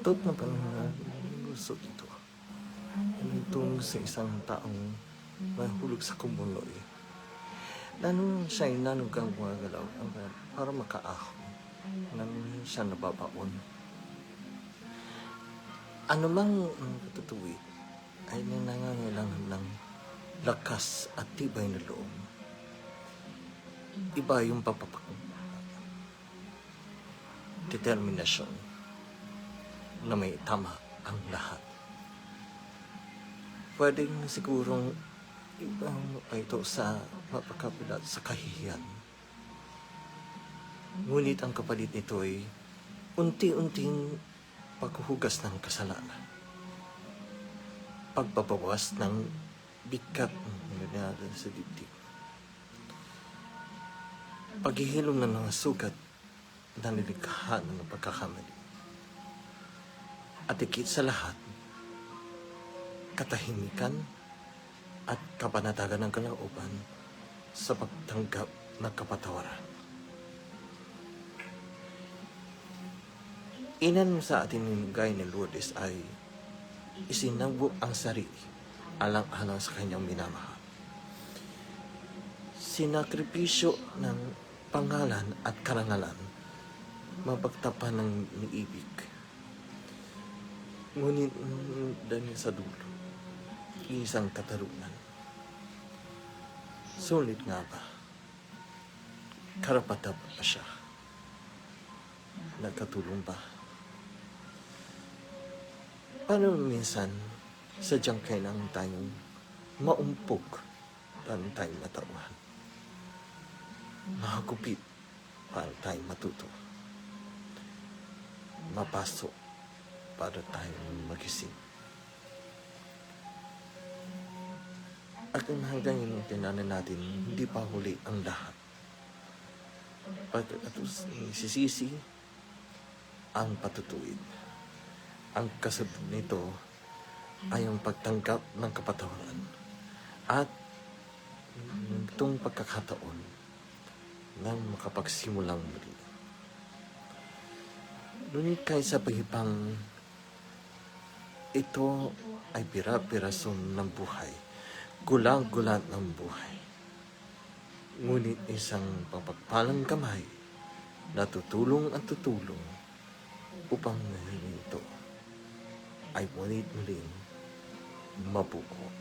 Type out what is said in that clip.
Matot na pananguso ito. Itong sa isang taong mahulog sa kumuloy. Nanong siya'y nanugang mga galaw para makaahon. Nanong siya nababaon. Ano mang katutuwid ay nangangailangan ng lakas at tibay na loob. Iba yung determinasyon na may tama ang lahat. Pwedeng sigurong ibang ito sa mapakapilat sa kahihiyan. Ngunit ang kapalit nito ay unti-unting paghuhugas ng kasalanan. Pagpapawas ng bigat ng nangyayari sa dibdib. Paghihilom ng mga sugat na nilikha ng pagkakamali. At higit sa lahat, katahimikan at kapanatagan ng kalooban sa pagtanggap ng kapatawaran. Inan sa atin ng gaya ni Lourdes ay isinangbo ang sarili alang-alang sa kanyang minamahal. Sinakripisyo ng pangalan at karangalan, mapagtapan ng ibig. Ngunit dahil sa dulo, isang katarunan. Sulit nga ba? Karapatan pa siya? Nagkatulong ba? Paano minsan sadyang kailangan tayong maumpog para tayong matauhan? Mahagupit para tayong matuto. Mapasok para tayong magising. At hanggang yung tinanan natin, hindi pa huli ang lahat. Pagkatapos sisisi ang patutuwid. Ang kasunod nito ay ang pagtanggap ng kapatawaran at itong pagkakataon ng makapagsimulang muli. Ngunit kaysa pahibang ito ay pira-pirason ng buhay, gulang-gulat ng buhay. Ngunit isang papagpalang kamay na tutulong at tutulong upang ito ay mulit-muling mabuo.